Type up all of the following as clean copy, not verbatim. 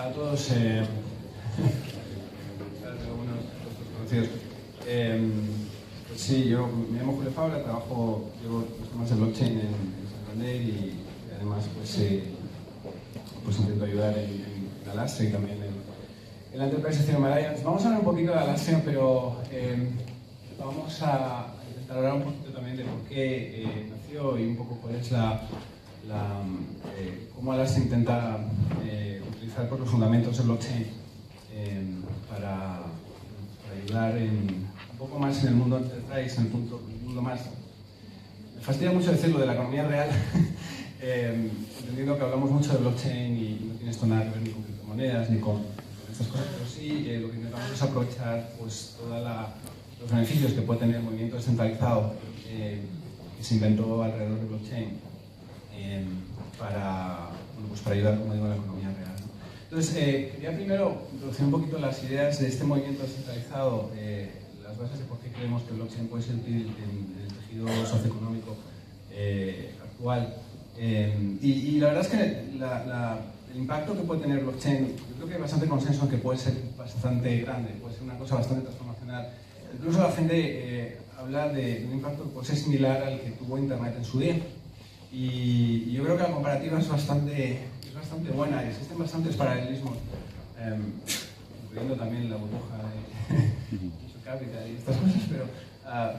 Hola a todos. Conocidos. Pues sí, yo me llamo Julio Fabra, llevo los temas de blockchain en Santander y además pues intento ayudar en Alastria y también en la Enterprise de Himalayas. Vamos a hablar un poquito de Alastria, pero vamos a intentar hablar un poquito también de por qué nació y un poco cuál es cómo Alastria intenta utilizar los fundamentos de blockchain para ayudar un poco más en el mundo enterprise, en el mundo más. Me fastidia mucho decirlo de la economía real, entendiendo que hablamos mucho de blockchain y no tiene esto nada que ver ni con criptomonedas ni con estas cosas, pero sí lo que intentamos es aprovechar pues, todos los beneficios que puede tener el movimiento descentralizado que se inventó alrededor de blockchain para ayudar, como digo, a la economía real. Entonces, quería primero introducir un poquito las ideas de este movimiento descentralizado, las bases de por qué creemos que blockchain puede ser útil en el tejido socioeconómico actual. Y la verdad es que el impacto que puede tener blockchain, yo creo que hay bastante consenso en que puede ser bastante grande, puede ser una cosa bastante transformacional. Incluso la gente habla de un impacto que puede ser similar al que tuvo Internet en su día. Y yo creo que la comparativa es bastante buena y existen bastantes paralelismos, incluyendo también la burbuja de Capital y estas cosas, pero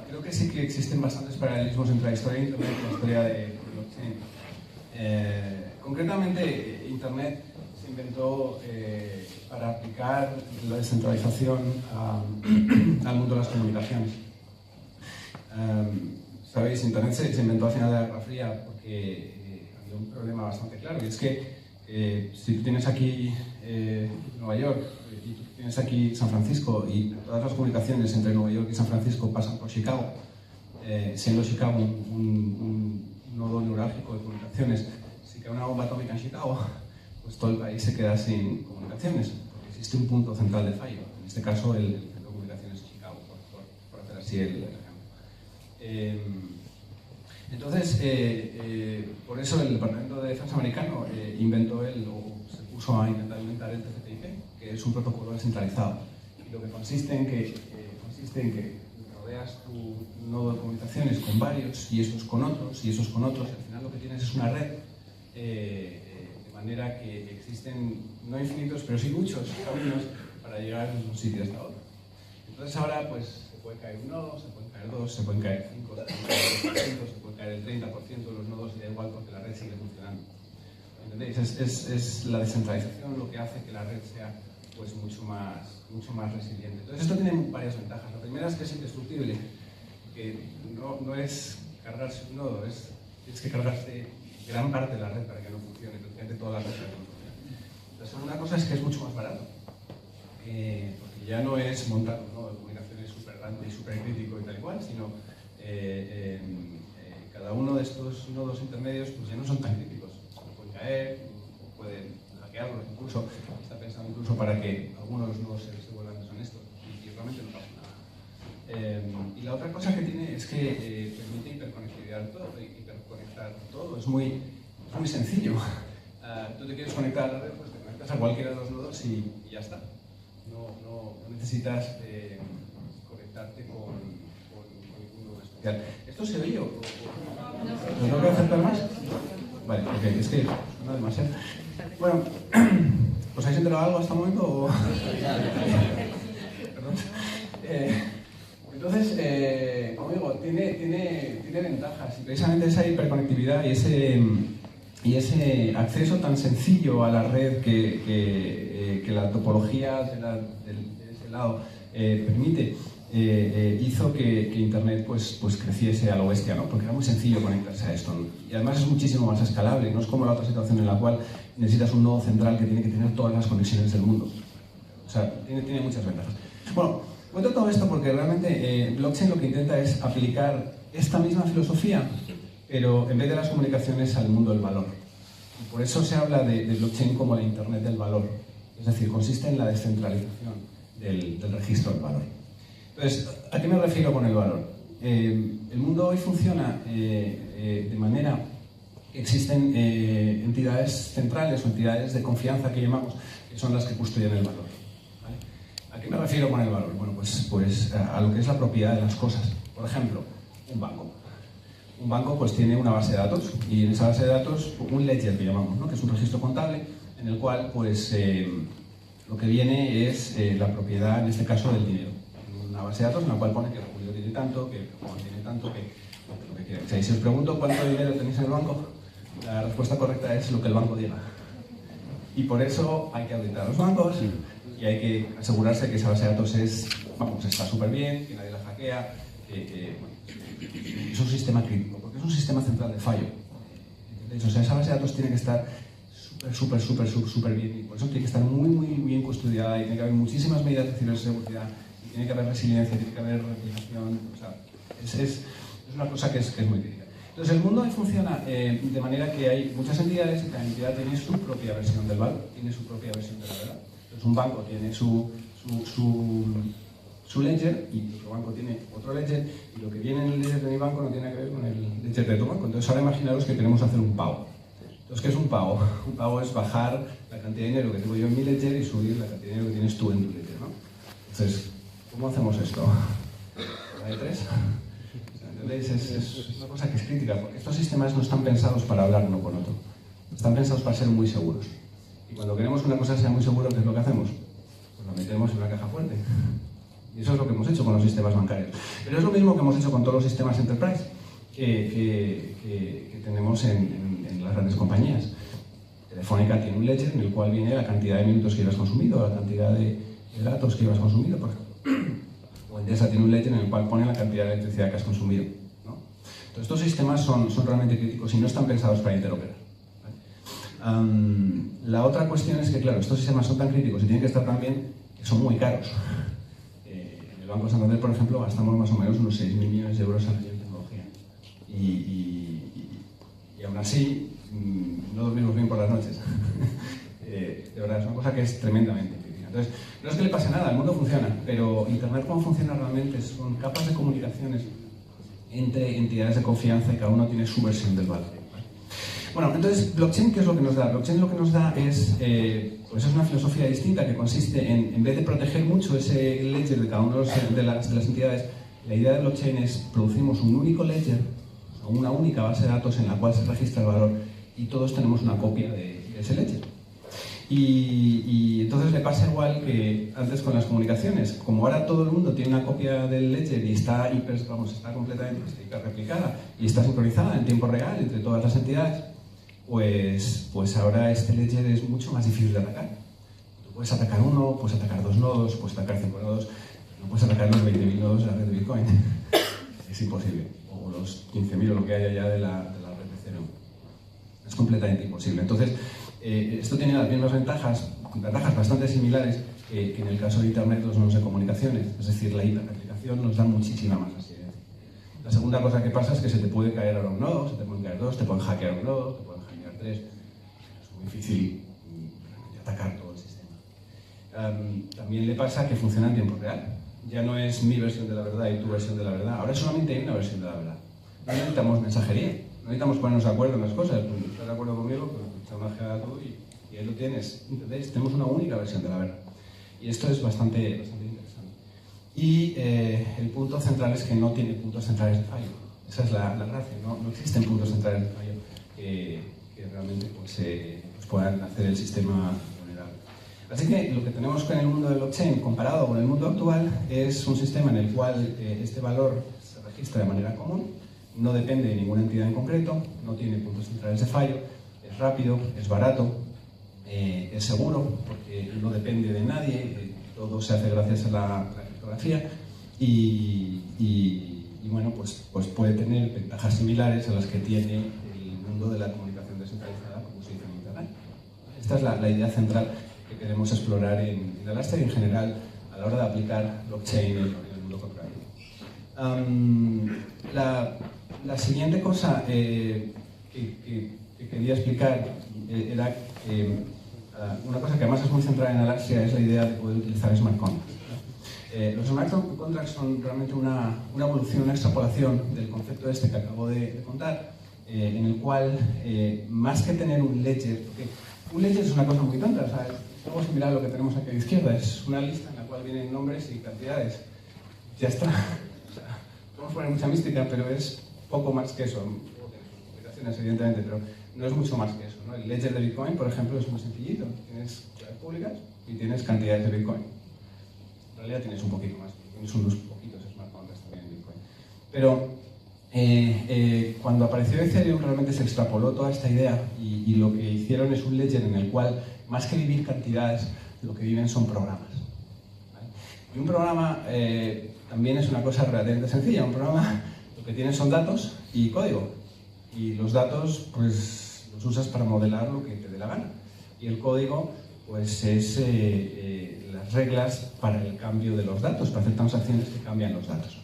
creo que sí que existen bastantes paralelismos entre la historia de Internet y la historia de blockchain. Concretamente, Internet se inventó para aplicar la descentralización al mundo de las comunicaciones. Sabéis, Internet se inventó al final de la Guerra Fría porque había un problema bastante claro, y es que si tú tienes aquí Nueva York y tú tienes aquí San Francisco y todas las comunicaciones entre Nueva York y San Francisco pasan por Chicago, siendo Chicago un nodo neurálgico de comunicaciones, si cae una bomba atómica en Chicago, pues todo el país se queda sin comunicaciones, porque existe un punto central de fallo, en este caso el centro de comunicaciones de Chicago, por hacer así el ejemplo. Entonces, por eso el Departamento de Defensa americano se puso a intentar inventar el TCP/IP, que es un protocolo descentralizado. Y lo que consiste en que rodeas tu nodo de comunicaciones con varios, y esos con otros, y esos con otros, y al final lo que tienes es una red, de manera que existen, no infinitos, pero sí muchos caminos para llegar de un sitio hasta otro. Entonces ahora, pues, se puede caer un nodo, se pueden caer dos, se pueden caer 5, se pueden caer 2%, se puede caer el 30% de los nodos y da igual porque la red sigue funcionando. ¿Entendéis? Es la descentralización lo que hace que la red sea pues, mucho más resiliente. Entonces esto tiene varias ventajas. La primera es que es indestructible, que no es cargarse un nodo, tienes que cargarse gran parte de la red para que no funcione, prácticamente toda la red para que no funcione. La segunda cosa es que es mucho más barato, porque ya no es montar un nodo de comunicaciones súper grande y súper crítico y tal y cual, sino cada uno de estos nodos intermedios pues ya no son tan críticos. Pueden caer, o pueden hackearlos incluso. Está pensado incluso para que algunos de los nodos se vuelvan deshonestos y realmente no pasa nada. Y la otra cosa que tiene es que permite hiperconectar todo. Es muy sencillo. Tú te quieres conectar a la red, pues te conectas a cualquiera de los nodos y ya está. No necesitas conectarte con ninguno especial. ¿Esto se oye o no tengo que acercar más? Vale, ok, es que no demasiado. Bueno, ¿os habéis enterado algo hasta el momento? O... Perdón. Entonces, como digo, tiene ventajas, y precisamente esa hiperconectividad y ese acceso tan sencillo a la red que la topología de ese lado permite, hizo que Internet pues creciese a lo bestia, ¿no? Porque era muy sencillo conectarse a esto, ¿no? Y además es muchísimo más escalable, no es como la otra situación en la cual necesitas un nodo central que tiene que tener todas las conexiones del mundo. O sea, tiene muchas ventajas. Bueno, cuento todo esto porque realmente blockchain lo que intenta es aplicar esta misma filosofía, pero en vez de las comunicaciones al mundo del valor. Y por eso se habla de blockchain como la Internet del valor. Es decir, consiste en la descentralización del registro del valor. Entonces, ¿a qué me refiero con el valor? El mundo hoy funciona de manera existen entidades centrales o entidades de confianza que llamamos, que son las que custodian el valor. ¿Vale? ¿A qué me refiero con el valor? Bueno, pues a lo que es la propiedad de las cosas. Por ejemplo, un banco. Un banco pues tiene una base de datos y en esa base de datos un ledger que llamamos, ¿no? Que es un registro contable en el cual pues lo que viene es la propiedad, en este caso, del dinero. Una base de datos en la cual pone que Julio tiene tanto, que Juan tiene tanto, que lo que quiera. O sea, y si os pregunto cuánto dinero tenéis en el banco, la respuesta correcta es lo que el banco diga. Y por eso hay que auditar a los bancos y hay que asegurarse que esa base de datos está súper bien, que nadie la hackea, es un sistema crítico, porque es un sistema central de fallo. ¿Entendéis? O sea, esa base de datos tiene que estar súper bien, y por eso tiene que estar muy bien custodiada y tiene que haber muchísimas medidas de ciberseguridad, y tiene que haber resiliencia, tiene que haber replicación, o sea, es una cosa que es muy crítica. Entonces, el mundo funciona de manera que hay muchas entidades y cada entidad tiene su propia versión del valor, tiene su propia versión de la verdad. Entonces, un banco tiene su ledger y otro banco tiene otro ledger, y lo que viene en el ledger de mi banco no tiene que ver con el ledger de tu banco. Entonces, ahora imaginaros que queremos hacer un pago. Entonces, ¿qué es un pago? Un pago es bajar la cantidad de dinero que tengo yo en mi ledger y subir la cantidad de dinero que tienes tú en tu ledger, ¿no? Entonces, ¿cómo hacemos esto? ¿Hay tres? ¿Entendéis? Es una cosa que es crítica, porque estos sistemas no están pensados para hablar uno con otro. Están pensados para ser muy seguros. Y cuando queremos que una cosa sea muy segura, ¿qué es lo que hacemos? Pues la metemos en una caja fuerte. Y eso es lo que hemos hecho con los sistemas bancarios. Pero es lo mismo que hemos hecho con todos los sistemas enterprise que tenemos en las grandes compañías. Telefónica tiene un ledger en el cual viene la cantidad de minutos que llevas consumido, la cantidad de datos que llevas consumido, por ejemplo. O Endesa tiene un ledger en el cual pone la cantidad de electricidad que has consumido, ¿no? Entonces, estos sistemas son realmente críticos y no están pensados para interoperar. La otra cuestión es que, claro, estos sistemas son tan críticos y tienen que estar tan bien que son muy caros. En el Banco Santander, por ejemplo, gastamos más o menos unos 6.000 millones de euros al año en tecnología. Y aún así, no dormimos bien por las noches. De verdad, es una cosa que es tremendamente crítica. Entonces, no es que le pase nada, el mundo funciona, pero Internet, ¿cómo funciona realmente? Son capas de comunicaciones entre entidades de confianza y cada uno tiene su versión del valor. Bueno, entonces, blockchain, ¿qué es lo que nos da? Blockchain lo que nos da es una filosofía distinta que consiste en vez de proteger mucho ese ledger de cada una de las entidades, la idea de blockchain es producimos un único ledger, una única base de datos en la cual se registra el valor y todos tenemos una copia de ese ledger. Y entonces le pasa igual que antes con las comunicaciones. Como ahora todo el mundo tiene una copia del ledger y está completamente replicada y está sincronizada en tiempo real entre todas las entidades, pues ahora este ledger es mucho más difícil de atacar. Tú puedes atacar uno, puedes atacar 2 nodos, puedes atacar 5 nodos, no puedes atacar los 20.000 nodos de la red de Bitcoin. Es imposible. O los 15.000 o lo que haya ya de la red de Ethereum. Es completamente imposible. Entonces, esto tiene las mismas ventajas bastante similares que en el caso de Internet los nodos de comunicaciones. Es decir, la hiperreplicación nos da muchísima más asistencia. La segunda cosa que pasa es que se te puede caer ahora un nodo, se te pueden caer 2, te pueden hackear un nodo, te pueden hackear 3. Es muy difícil atacar todo el sistema. También le pasa que funciona en tiempo real. Ya no es mi versión de la verdad y tu versión de la verdad. Ahora solamente hay una versión de la verdad. No necesitamos mensajería, no necesitamos ponernos de acuerdo en las cosas. ¿Estás de acuerdo conmigo? Pues echa una geada tú y ahí lo tienes. ¿Entendéis? Tenemos una única versión de la verdad. Y esto es bastante interesante. Y el punto central es que no tiene puntos centrales de fallo. Esa es la gracia, no existen puntos centrales de fallo que realmente pues puedan hacer el sistema vulnerable. Así que lo que tenemos en el mundo de blockchain comparado con el mundo actual es un sistema en el cual este valor se registra de manera común, no depende de ninguna entidad en concreto, no tiene puntos centrales de fallo, es rápido, es barato, es seguro porque no depende de nadie, todo se hace gracias a la criptografía y bueno, pues puede tener ventajas similares a las que tiene el mundo de la comunicación descentralizada, como se dice en Internet. Esta es la idea central que queremos explorar en Elastic y en general a la hora de aplicar blockchain en el mundo corporativo. La siguiente cosa que quería explicar era una cosa que además es muy central en Alaxia, es la idea de poder utilizar smart contracts. Los smart contracts son realmente una evolución, una extrapolación del concepto este que acabo de contar, en el cual, más que tener un ledger, porque un ledger es una cosa muy tonta, o sea, es algo similar a lo que tenemos aquí a la izquierda, es una lista en la cual vienen nombres y cantidades. Ya está. O sea, podemos poner mucha mística, pero es poco más que eso. Complicaciones, evidentemente, pero no es mucho más que eso, ¿no? El ledger de Bitcoin, por ejemplo, es muy sencillito. Tienes claves públicas y tienes cantidades de Bitcoin. En realidad tienes un poquito más, tienes unos poquitos smart contracts también en Bitcoin. Pero cuando apareció Ethereum realmente se extrapoló toda esta idea y lo que hicieron es un ledger en el cual, más que vivir cantidades, lo que viven son programas. ¿Vale? Y un programa también es una cosa relativamente sencilla. Un programa lo que tiene son datos y código. Y los datos pues los usas para modelar lo que te dé la gana. Y el código pues es las reglas para el cambio de los datos, para hacer transacciones que cambian los datos.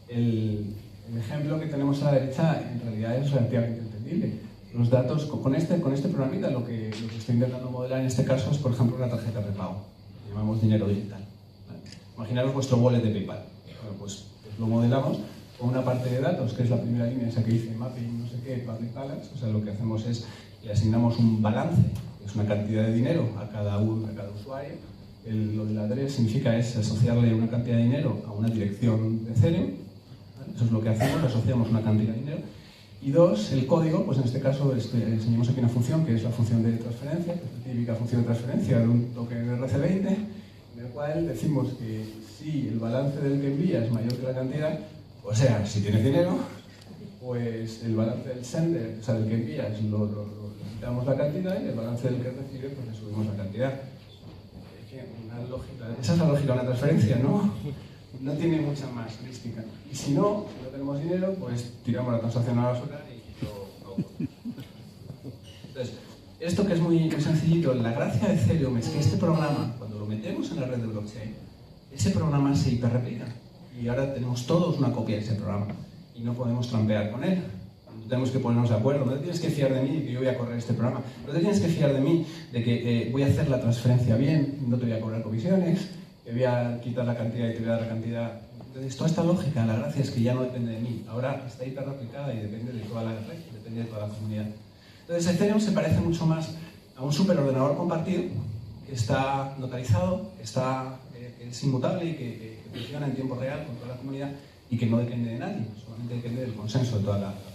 El ejemplo que tenemos a la derecha en realidad es relativamente entendible. Los datos, con este programita, lo que estoy intentando modelar en este caso es, por ejemplo, una tarjeta de pago, que llamamos dinero digital. ¿Vale? Imaginaros vuestro wallet de PayPal. Bueno, pues lo modelamos con una parte de datos, que es la primera línea, esa que dice mapping, no sé qué, public balance. O sea, lo que hacemos es le asignamos un balance, que es una cantidad de dinero a cada usuario. Lo del address significa es asociarle una cantidad de dinero a una dirección de Ethereum. Eso es lo que hacemos, asociamos una cantidad de dinero. Y dos, el código, pues en este caso enseñamos aquí una función que es la función de transferencia, que es la típica función de transferencia de un token RC20, en el cual decimos que si el balance del que envía es mayor que la cantidad, o sea, si tienes dinero, pues el balance del sender, o sea, del que envías, le quitamos la cantidad y el balance del que recibe, pues le subimos la cantidad. Esa es la lógica de una transferencia, ¿no? No tiene mucha más mística. Y si no tenemos dinero, pues tiramos la transacción a la basura y no. Entonces, esto que es muy sencillito, la gracia de Ethereum es que este programa, cuando lo metemos en la red de blockchain, ese programa se hiperreplica. Y ahora tenemos todos una copia de ese programa y no podemos trampear con él. Tenemos que ponernos de acuerdo. No te tienes que fiar de mí de que yo voy a correr este programa. No te tienes que fiar de mí de que voy a hacer la transferencia bien, no te voy a cobrar comisiones, te voy a quitar la cantidad y te voy a dar la cantidad. Entonces, toda esta lógica, la gracia es que ya no depende de mí. Ahora está hiperreplicada y depende de toda la red, depende de toda la comunidad. Entonces, Ethereum se parece mucho más a un superordenador compartido que está notarizado, es inmutable y que funciona en tiempo real con toda la comunidad y que no depende de nadie, solamente depende del consenso de toda la comunidad.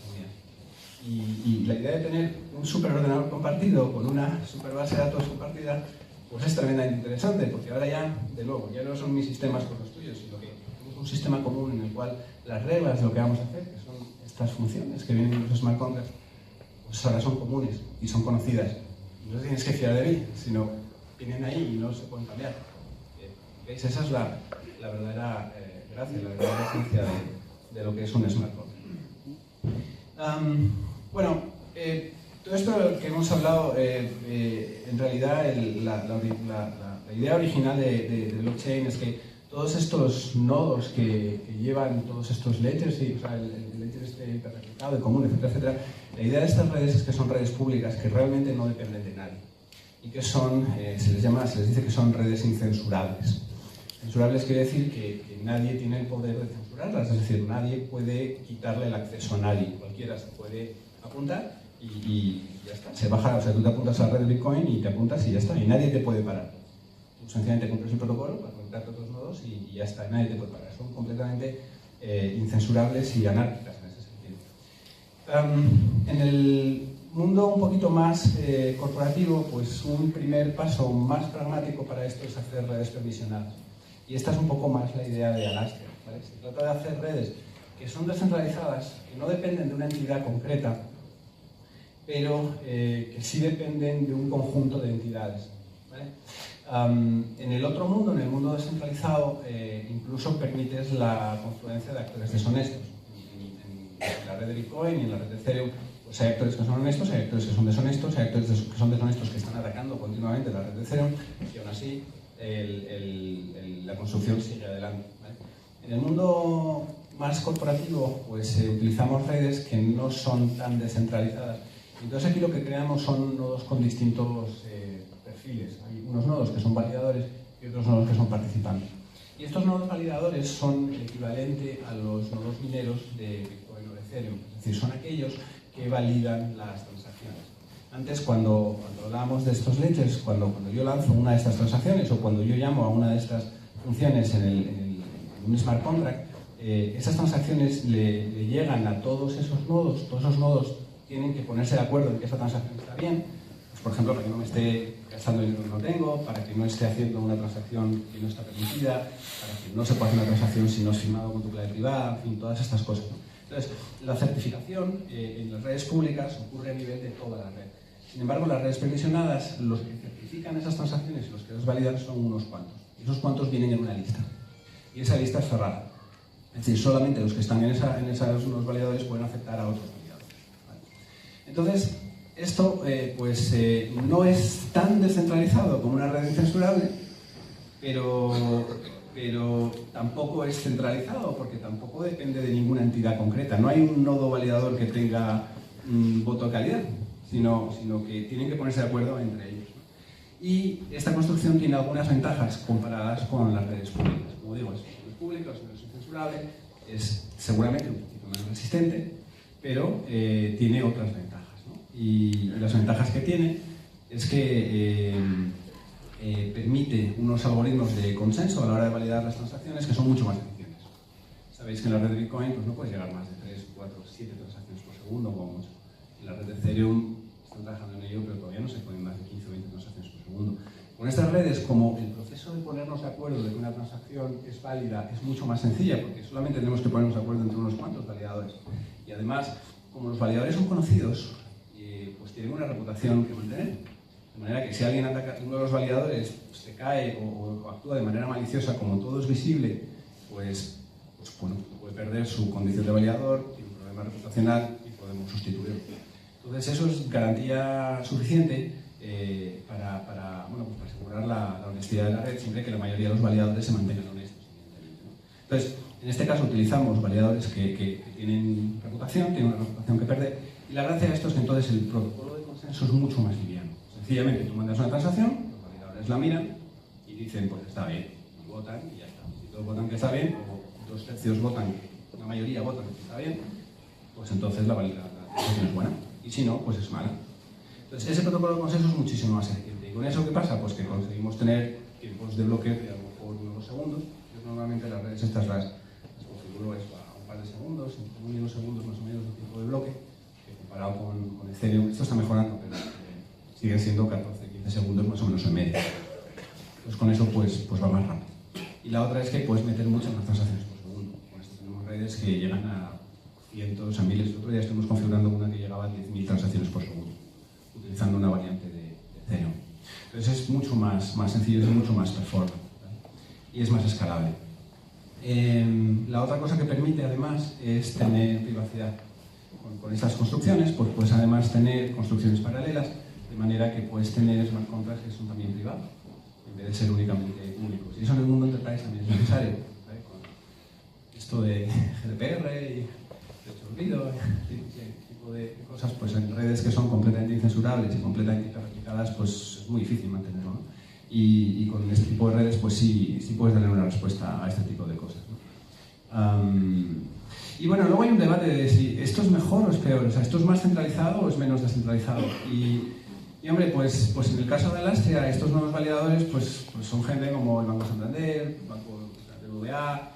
Y la idea de tener un superordenador compartido con una superbase de datos compartida pues es tremendamente interesante, porque ahora ya, de nuevo, ya no son mis sistemas con los tuyos, sino que tenemos un sistema común en el cual las reglas de lo que vamos a hacer, que son estas funciones que vienen en los smart contracts, pues ahora son comunes y son conocidas. No te tienes que fiar de mí, sino vienen ahí y no se pueden cambiar. ¿Veis? Esa es la verdadera gracia, la verdadera esencia de lo que es un smart contract. Bueno, todo esto que hemos hablado, en realidad la idea original de blockchain es que todos estos nodos que llevan todos estos ledgers, o sea, el ledger hiperreplicado, el común, etcétera, etcétera, la idea de estas redes es que son redes públicas que realmente no dependen de nadie y que son, se les dice que son redes incensurables. Censurables quiere decir que nadie tiene el poder de censurarlas, es decir, nadie puede quitarle el acceso a nadie, cualquiera se puede apuntar y ya está, se baja, o sea, tú te apuntas a la red de Bitcoin y te apuntas y ya está, y nadie te puede parar. Tú sencillamente cumples el protocolo para conectarte a otros nodos y ya está, y nadie te puede parar. Son completamente incensurables y anárquicas en ese sentido. En el mundo un poquito más corporativo, pues un primer paso más pragmático para esto es hacer redes permisionadas. Y esta es un poco más la idea de Alastair, ¿vale? Se trata de hacer redes que son descentralizadas, que no dependen de una entidad concreta, pero que sí dependen de un conjunto de entidades, ¿vale? En el otro mundo, en el mundo descentralizado, incluso permites la confluencia de actores deshonestos. En la red de Bitcoin y en la red de Ethereum, pues hay actores que son honestos, hay actores que son deshonestos, hay actores que son deshonestos que están atacando continuamente la red de Ethereum, y aún así la construcción sigue adelante, ¿vale? En el mundo más corporativo, pues utilizamos redes que no son tan descentralizadas. Entonces aquí lo que creamos son nodos con distintos perfiles. Hay unos nodos que son validadores y otros nodos que son participantes. Y estos nodos validadores son el equivalente a los nodos mineros de Bitcoin o de Ethereum. Es decir, son aquellos que validan las transacciones. Antes, cuando hablábamos de estos ledgers, cuando yo lanzo una de estas transacciones o cuando yo llamo a una de estas funciones en un smart contract, esas transacciones le llegan a todos esos nodos tienen que ponerse de acuerdo en que esa transacción está bien, pues, por ejemplo, para que no me esté gastando dinero que no tengo, para que no esté haciendo una transacción que no está permitida, para que no se pueda hacer una transacción si no es firmado con tu clave privada, en fin, todas estas cosas, ¿no? Entonces, la certificación en las redes públicas ocurre a nivel de toda la red. Sin embargo, las redes permisionadas, los que certifican esas transacciones y los que las validan son unos cuantos. Y esos cuantos vienen en una lista. Y esa lista es cerrada. Es decir, solamente los que están en esos validadores pueden aceptar a otros validadores. ¿Vale? Entonces, esto no es tan descentralizado como una red incensurable, pero tampoco es centralizado porque tampoco depende de ninguna entidad concreta. No hay un nodo validador que tenga voto de calidad, sino que tienen que ponerse de acuerdo entre ellos. Y esta construcción tiene algunas ventajas comparadas con las redes públicas. Como digo, es público, no es incensurable, es seguramente un poquito más resistente, pero tiene otras ventajas, ¿no? Y las ventajas que tiene es que permite unos algoritmos de consenso a la hora de validar las transacciones que son mucho más eficientes. Sabéis que en la red de Bitcoin pues no puedes llegar más de 3, 4, 7 transacciones por segundo como mucho. En la red de Ethereum están trabajando en ello, pero todavía no se pueden más de 15 o 20 transacciones por segundo. Con estas redes, como el proceso de ponernos de acuerdo de que una transacción es válida es mucho más sencilla, porque solamente tenemos que ponernos de acuerdo entre unos cuantos validadores. Y además, como los validadores son conocidos, pues tienen una reputación que mantener. De manera que si alguien ataca a uno de los validadores, pues se cae o actúa de manera maliciosa, como todo es visible, pues bueno, puede perder su condición de validador, tiene un problema reputacional y podemos sustituirlo. Entonces eso es garantía suficiente para asegurar la honestidad de la red, siempre que la mayoría de los validadores se mantengan honestos, evidentemente, ¿no? Entonces, en este caso utilizamos validadores que tienen reputación, tienen una reputación que perder, y la gracia de esto es que entonces el protocolo de consenso es mucho más liviano. Sencillamente tú mandas una transacción, los validadores la miran y dicen, pues está bien, y votan y ya está. Si todos votan que está bien, o 2/3 votan, la mayoría votan que está bien, pues entonces la transacción es buena. Y si no, pues es mala. Entonces, ese protocolo de consenso es muchísimo más eficiente. ¿Y con eso qué pasa? Pues que conseguimos tener tiempos de bloque de a lo mejor unos segundos. Yo normalmente las redes estas las configuro a un par de segundos, entre 1 y 2 segundos más o menos de tiempo de bloque, que comparado con Ethereum, esto está mejorando, pero siguen siendo 14-15 segundos más o menos en media. Entonces, con eso pues va más rápido. Y la otra es que puedes meter muchas más transacciones por segundo. Con esto tenemos redes que llegan a cientos, a miles. El otro día estuvimos configurando una que llegaba a 10.000 transacciones por segundo, utilizando una variante de Ethereum. Entonces es mucho más sencillo, es mucho más performante, ¿vale? Y es más escalable. La otra cosa que permite además es tener privacidad. Con estas construcciones pues puedes además tener construcciones paralelas, de manera que puedes tener smart contracts que son también privados, en vez de ser únicamente públicos. Y eso en el mundo enterprise también es necesario, ¿vale? Con esto de GDPR y olvido, este tipo de cosas, pues en redes que son completamente incensurables y completamente replicadas, pues es muy difícil mantenerlo, ¿no? Y con este tipo de redes, pues sí puedes darle una respuesta a este tipo de cosas, ¿no? Y bueno, luego hay un debate de si esto es mejor o es peor, o sea, esto es más centralizado o es menos descentralizado. Y hombre, pues en el caso de Alastria, estos nuevos validadores pues son gente como el Banco Santander, el Banco BBVA,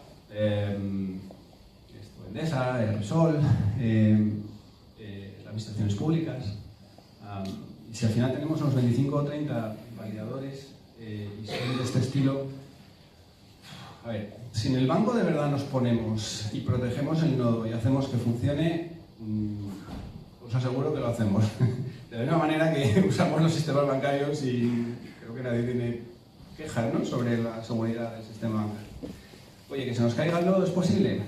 Endesa, Repsol, las administraciones públicas. Y si al final tenemos unos 25 o 30 validadores y son de este estilo, a ver, si en el banco de verdad nos ponemos y protegemos el nodo y hacemos que funcione, os aseguro que lo hacemos. De la misma manera que usamos los sistemas bancarios y creo que nadie tiene quejas, ¿no?, sobre la seguridad del sistema bancario. Oye, que se nos caiga el nodo, ¿es posible?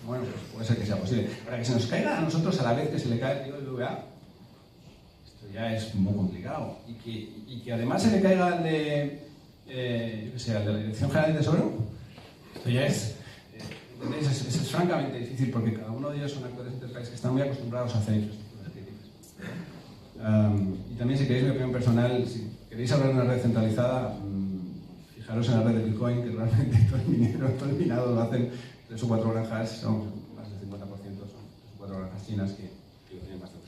Bueno, pues puede ser que sea posible. Para que se nos caiga a nosotros a la vez que se le cae el tío del BBVA, esto ya es muy complicado. Y que además se le caiga al de, yo qué sé, al de la Dirección General del Tesoro, esto ya es, ¿entendéis? Es francamente difícil porque cada uno de ellos son actores enterprise que están muy acostumbrados a hacer infraestructuras críticas. Y también, si queréis mi opinión personal, si queréis hablar de una red centralizada, fijaros en la red de Bitcoin, que realmente todo el minado lo hacen 3 o 4 granjas, son más del 50%, son 3 o 4 granjas chinas que lo tienen bastante.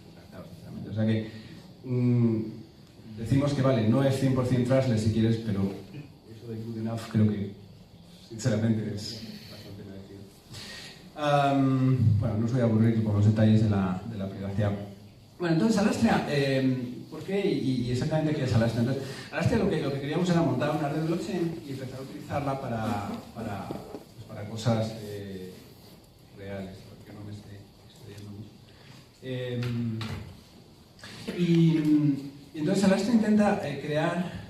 sea que decimos que vale, no es 100% trustless si quieres, pero eso de good enough creo que sinceramente es bastante merecido. Bueno, no os voy a aburrir con los detalles de la privacidad. Bueno, entonces Alastria, ¿por qué y exactamente qué es Alastria? Entonces, Alastria lo que queríamos era montar una red de blockchain y empezar a utilizarla para cosas reales, porque no me estoy yendo mucho. Y entonces Alastria intenta crear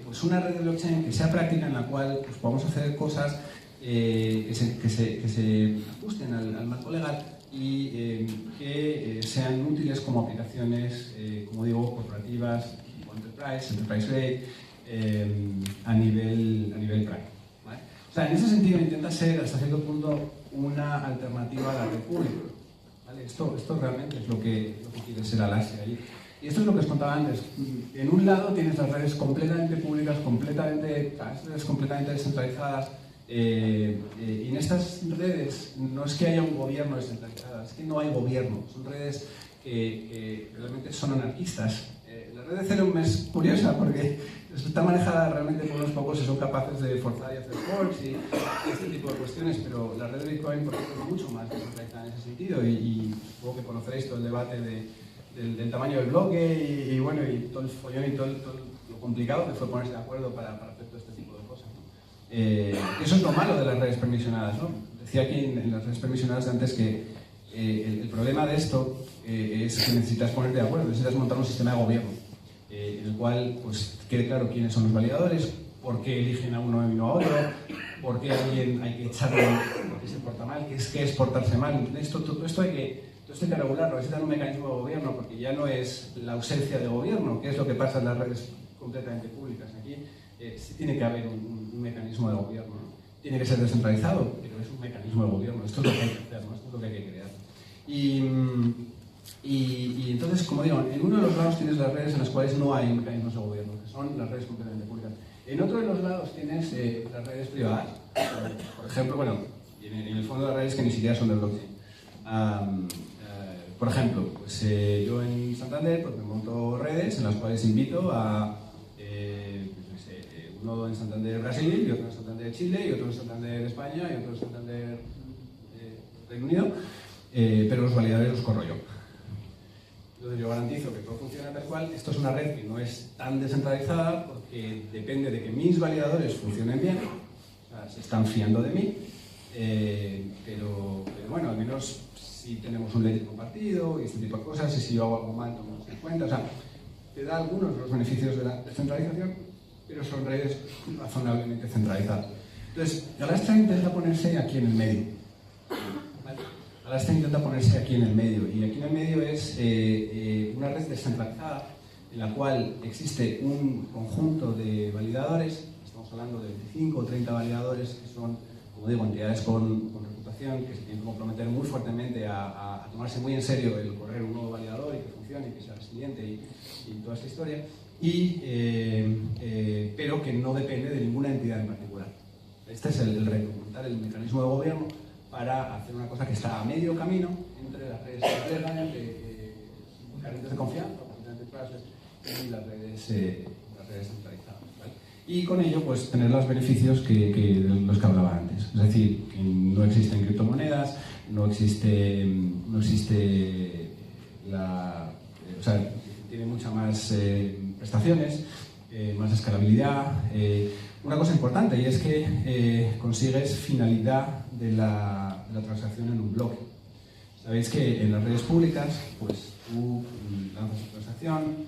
pues una red de blockchain que sea práctica, en la cual pues, podamos hacer cosas que se ajusten al marco legal y que sean útiles como aplicaciones, como digo, corporativas, enterprise grade, a nivel práctico. ¿Vale? O sea, en ese sentido intenta ser hasta cierto punto una alternativa a la red pública. ¿Vale? Esto realmente es lo que quiere ser Alastria allí. Y esto es lo que os contaba antes. En un lado tienes las redes completamente públicas, completamente descentralizadas. Y en estas redes no es que haya un gobierno descentralizado, es que no hay gobierno. Son redes que realmente son anarquistas. La red de Ethereum es curiosa porque está manejada realmente por unos pocos que son capaces de forzar y hacer forks y este tipo de cuestiones, pero la red de Bitcoin, por ejemplo, es mucho más descentralizada en ese sentido y supongo que conoceréis todo el debate del tamaño del bloque y bueno, y todo el follón y todo lo complicado que fue ponerse de acuerdo para hacer todo este tipo de cosas. Eso es lo malo de las redes permisionadas, ¿no? Decía aquí en las redes permisionadas antes que el problema de esto es que necesitas ponerte de acuerdo, necesitas montar un sistema de gobierno en el cual pues, quede claro quiénes son los validadores, por qué eligen a uno y no a otro, por qué a alguien hay que echarlo porque se porta mal, qué es portarse mal. Todo esto hay que regularlo, necesitan un mecanismo de gobierno, porque ya no es la ausencia de gobierno, que es lo que pasa en las redes completamente públicas. Aquí sí tiene que haber un mecanismo de gobierno, ¿no? Tiene que ser descentralizado, pero es un mecanismo de gobierno. Esto es lo que hay que hacer, ¿no? Esto es lo que hay que crear. Y entonces, como digo, en uno de los lados tienes las redes en las cuales no hay mecanismos de gobierno, que son las redes completamente públicas. En otro de los lados tienes las redes privadas. Por ejemplo, bueno, en el fondo las redes que ni siquiera son de blockchain. Por ejemplo, pues, yo en Santander pues, me monto redes en las cuales invito a uno en Santander Brasil, y otro en Santander Chile, y otro en Santander España, y otro en Santander Reino Unido, pero los validadores los corro yo. Entonces yo garantizo que todo funciona tal cual. Esto es una red que no es tan descentralizada porque depende de que mis validadores funcionen bien, o sea, se están fiando de mí, pero bueno, al menos si tenemos un ledger compartido y este tipo de cosas, y si yo hago algo mal, tomamos en cuenta. O sea, te da algunos de los beneficios de la descentralización, pero son redes razonablemente centralizadas. Entonces, Alastria intenta ponerse aquí en el medio. ¿Vale? Alastria intenta ponerse aquí en el medio, y aquí en el medio es una red descentralizada en la cual existe un conjunto de validadores, estamos hablando de 25 o 30 validadores que son, como digo, entidades con reputación, que se tienen que comprometer muy fuertemente a tomarse muy en serio el correr un nuevo validador y que funcione y que sea resiliente y toda esta historia, pero que no depende de ninguna entidad en particular. Este es el reto, montar el mecanismo de gobierno para hacer una cosa que está a medio camino entre las redes carentes de confianza, y las redes centralizadas. ¿Vale? Y con ello, pues, tener los beneficios de los que hablaba antes. Es decir, que no existen criptomonedas, no existe o sea, tiene muchas más prestaciones, más escalabilidad. Una cosa importante, y es que consigues finalidad de la transacción en un bloque. Sabéis que en las redes públicas, pues tú lanzas tu transacción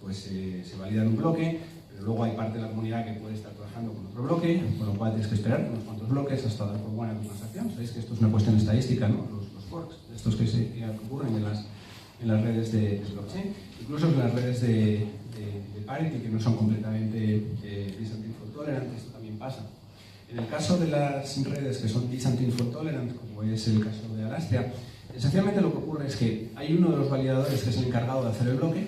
pues, se valida en un bloque, pero luego hay parte de la comunidad que puede estar trabajando con otro bloque, con lo cual tienes que esperar unos cuantos bloques hasta dar por buena tu transacción. Sabéis que esto es una cuestión estadística, ¿no? Los forks, estos que ocurren en las redes de blockchain, incluso en las redes de parity, que no son completamente byzantine fault tolerant. Esto también pasa. En el caso de las redes que son byzantine fault tolerant, como es el caso de Alastria, esencialmente lo que ocurre es que hay uno de los validadores que es el encargado de hacer el bloque,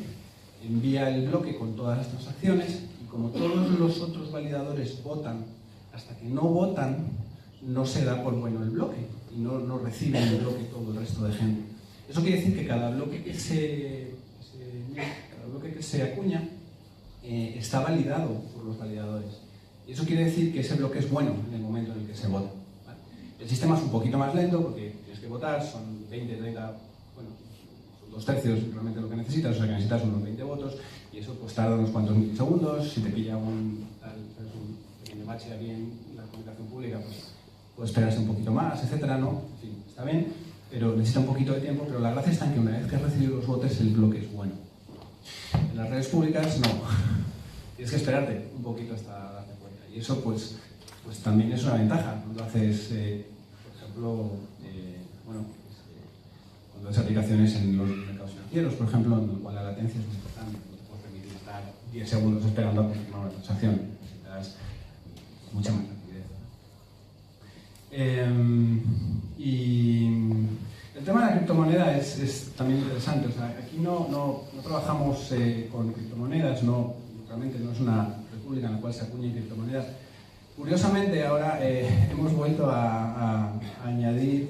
envía el bloque con todas las transacciones, y como todos los otros validadores votan, hasta que no votan, no se da por bueno el bloque, y no reciben el bloque todo el resto de gente. Eso quiere decir que cada bloque que se acuña está validado por los validadores. Y eso quiere decir que ese bloque es bueno en el momento en el que se vota, ¿vale? El sistema es un poquito más lento porque tienes que votar, son 20, 30, bueno, son 2/3 realmente lo que necesitas, o sea que necesitas unos 20 votos, y eso pues tarda unos cuantos milisegundos. Si te pilla un pequeño bache aquí en la comunicación pública, pues esperarse un poquito más, etcétera, ¿no? En fin, está bien, pero necesita un poquito de tiempo, pero la gracia está en que una vez que has recibido los votos, el bloque es bueno. En las redes públicas, no. Tienes que esperarte un poquito hasta darte cuenta. Y eso, pues también es una ventaja. Cuando haces, por ejemplo, cuando haces aplicaciones en los mercados financieros, por ejemplo, en el cual la latencia es muy importante, no te puedes permitir estar 10 segundos esperando a confirmar una transacción. Necesitas mucha más rapidez. Y el tema de la criptomoneda es también interesante. O sea, aquí no trabajamos con criptomonedas, realmente no es una república en la cual se acuñen criptomonedas. Curiosamente, ahora hemos vuelto a añadir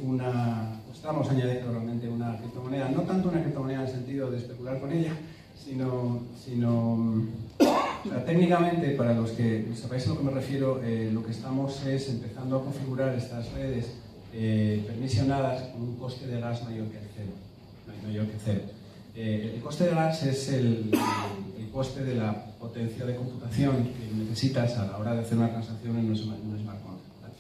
estamos añadiendo realmente una criptomoneda, no tanto una criptomoneda en el sentido de especular con ella, sino o sea, técnicamente, para los que sabéis a lo que me refiero, lo que estamos es empezando a configurar estas redes permisionadas con un coste de gas mayor que cero. El coste de gas es el coste de la potencia de computación que necesitas a la hora de hacer una transacción en un smart contract, ¿vale?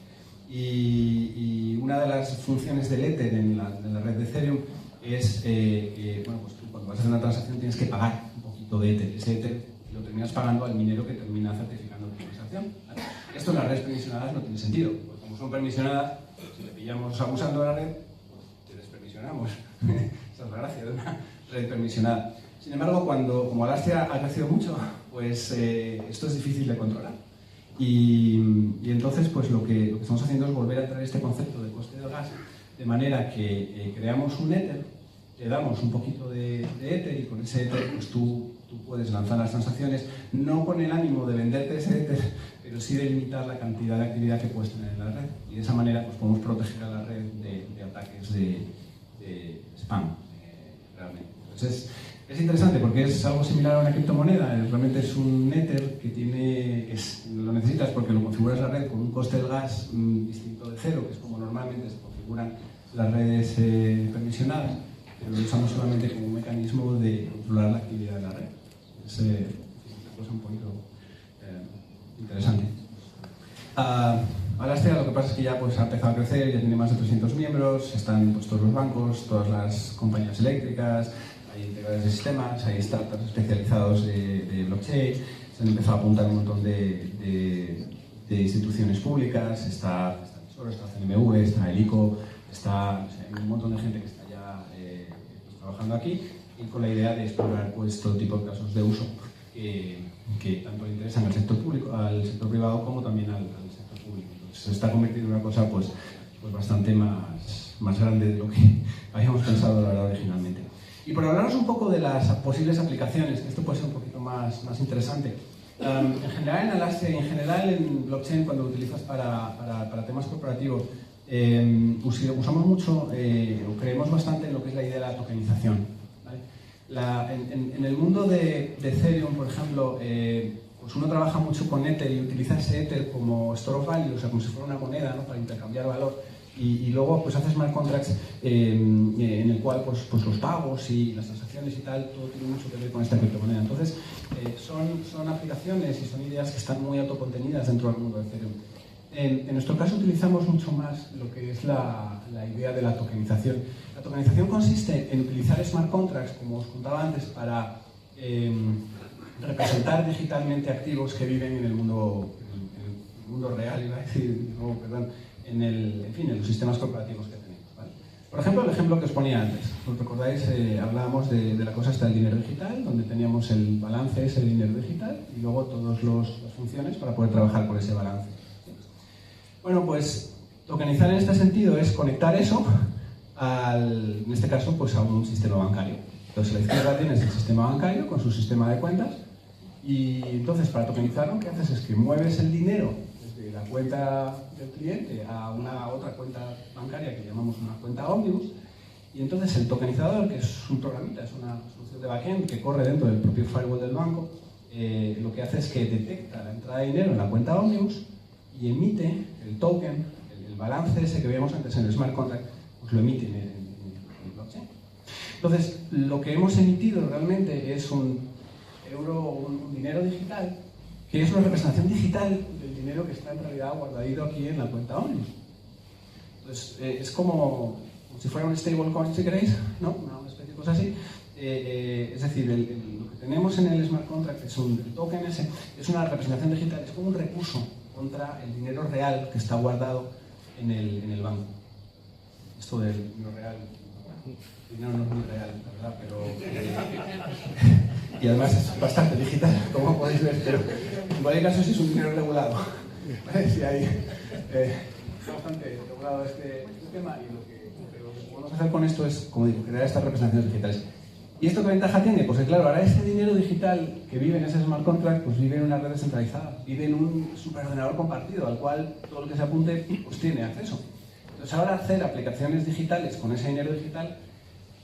Y una de las funciones del Ether en la red de Ethereum es que pues tú cuando vas a hacer una transacción tienes que pagar un poquito de Ether. Ese Ether lo terminas pagando al minero que termina certificando tu transacción, ¿vale? Esto en las redes permisionadas no tiene sentido, porque como son permisionadas, si le pillamos abusando de la red, pues te despermisionamos. Esa es la gracia de una red permisionada. Sin embargo, como Elastia ha crecido mucho, pues esto es difícil de controlar. Y entonces, pues lo que estamos haciendo es volver a traer este concepto de coste del gas, de manera que creamos un Ether, le damos un poquito de Ether, y con ese Ether pues tú puedes lanzar las transacciones, no con el ánimo de venderte ese Ether, pero sí de limitar la cantidad de actividad que puedes tener en la red. Y de esa manera pues podemos proteger a la red de ataques de spam, realmente. Entonces, es interesante porque es algo similar a una criptomoneda. Realmente es un Ether que lo necesitas porque lo configuras la red con un coste del gas distinto de cero, que es como normalmente se configuran las redes permisionadas, pero lo usamos solamente como un mecanismo de controlar la actividad de la red. Es una cosa un poquito interesante. Elastia, lo que pasa es que ya pues, ha empezado a crecer, ya tiene más de 300 miembros, están pues, todos los bancos, todas las compañías eléctricas, hay integradores de sistemas, hay startups especializados de blockchain, se han empezado a apuntar un montón de instituciones públicas, está Tesoro, está CNMV, está el ICO, hay un montón de gente que está ya pues, trabajando aquí, y con la idea de explorar pues, todo tipo de casos de uso que tanto le interesan al sector público, al sector privado, como también al sector público. Entonces, se está convirtiendo en una cosa pues bastante más grande de lo que habíamos pensado, la verdad, originalmente. Y por hablaros un poco de las posibles aplicaciones, que esto puede ser un poquito más interesante. En general en Elastia y en general en blockchain, cuando lo utilizas para temas corporativos, usamos mucho o creemos bastante en lo que es la idea de la tokenización, ¿vale? En el mundo de Ethereum, por ejemplo, pues uno trabaja mucho con Ether y utiliza ese Ether como store of value, o sea, como si fuera una moneda, ¿no? Para intercambiar valor. Y luego pues haces smart contracts en el cual pues los pagos y las transacciones y tal, todo tiene mucho que ver con esta criptomoneda. Entonces, son aplicaciones y son ideas que están muy autocontenidas dentro del mundo de Ethereum. En nuestro caso utilizamos mucho más lo que es la idea de la tokenización. La tokenización consiste en utilizar smart contracts, como os contaba antes, para representar digitalmente activos que viven en el mundo real, iba a decir, no, perdón, en los sistemas corporativos que tenemos, ¿vale? Por ejemplo, el ejemplo que os ponía antes, ¿os recordáis? Hablábamos de la cosa hasta el dinero digital, donde teníamos el balance, ese dinero digital, y luego todas las funciones para poder trabajar con ese balance. Bueno, pues tokenizar en este sentido es conectar eso en este caso, pues a un sistema bancario. Entonces, a la izquierda tienes el sistema bancario con su sistema de cuentas, y entonces para tokenizarlo, lo que haces es que mueves el dinero desde la cuenta del cliente a una otra cuenta bancaria que llamamos una cuenta Omnibus, Y entonces el tokenizador, que es un programita, es una solución de backend que corre dentro del propio firewall del banco, lo que hace es que detecta la entrada de dinero en la cuenta Omnibus y emite el token, el balance ese que veíamos antes en el smart contract, pues lo emite en el blockchain. Entonces, lo que hemos emitido realmente es un dinero digital, que es una representación digital del dinero que está en realidad guardadito aquí en la cuenta Omnibus. Entonces, es como si fuera un stablecoin, si queréis, ¿no? Una especie de cosa así. Es decir, lo que tenemos en el smart contract es el token ese, es una representación digital, es como un recurso contra el dinero real que está guardado en el banco. Esto del dinero real, el dinero no es muy real, la verdad, pero... y además es bastante digital, como podéis ver, pero en cualquier caso sí es un dinero regulado. ¿Vale? Sí, hay, está bastante regulado este tema y lo que podemos hacer con esto es, como digo, crear estas representaciones digitales. ¿Y esto qué ventaja tiene? Pues que claro, ahora ese dinero digital que vive en ese smart contract, pues vive en una red descentralizada, vive en un superordenador compartido, al cual todo el que se apunte pues tiene acceso. Entonces ahora hacer aplicaciones digitales con ese dinero digital,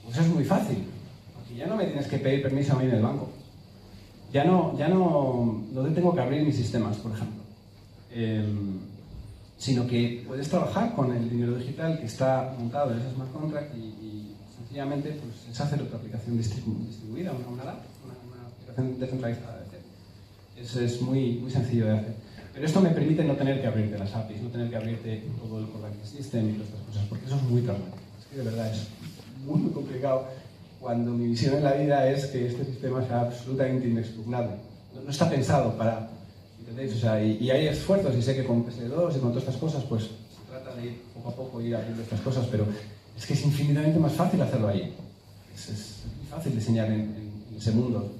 pues es muy fácil, porque ya no me tienes que pedir permiso a mí en el banco. Ya no te tengo que abrir mis sistemas, por ejemplo. Sino que puedes trabajar con el dinero digital que está montado en ese smart contract y sencillamente pues, es hacer otra aplicación distribuida, una aplicación descentralizada de hacer. Eso es muy sencillo de hacer. Pero esto me permite no tener que abrirte las APIs, no tener que abrirte todo el core banking system y todas estas cosas, porque eso es muy traumático. Es que de verdad es muy complicado cuando mi visión en la vida es que este sistema sea absolutamente inexpugnable. No está pensado para... ¿Entendéis? O sea, y hay esfuerzos, y sé que con PSD2 y con todas estas cosas, pues se trata de ir poco a poco ir abriendo estas cosas, pero es que es infinitamente más fácil hacerlo ahí. Es muy fácil diseñar en ese mundo,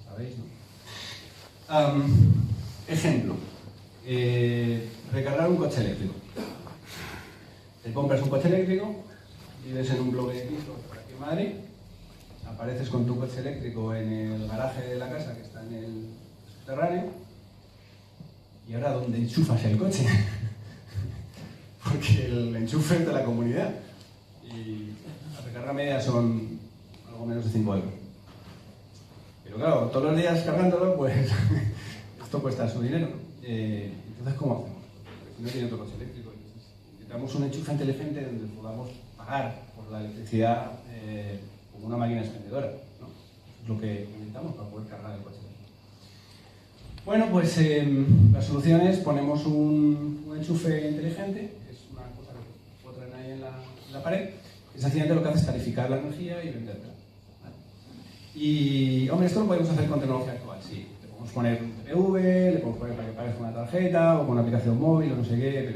¿sabéis? ¿No? Ejemplo, recargar un coche eléctrico. Te compras un coche eléctrico, vives en un bloque de pisos aquí en Madrid, apareces con tu coche eléctrico en el garaje de la casa que está en el subterráneo. ¿Y ahora dónde enchufas el coche? Porque el enchufe es de la comunidad. Y la recarga media son algo menos de 5 euros. Pero claro, todos los días cargándolo, pues esto cuesta su dinero. Entonces, ¿cómo hacemos? Porque si no tiene otro coche eléctrico. Necesitamos un enchufe inteligente donde podamos pagar por la electricidad como una máquina expendedora, ¿no? Eso es lo que necesitamos para poder cargar el coche. Bueno, pues la solución es ponemos un enchufe inteligente, que es una cosa que puedo traer ahí en la pared, que sencillamente lo que hace es tarificar la energía y venderla. ¿Vale? Y, hombre, esto lo podemos hacer con tecnología actual, sí. Le podemos poner un TPV, le podemos poner para que pagues con una tarjeta o con una aplicación móvil o no sé qué,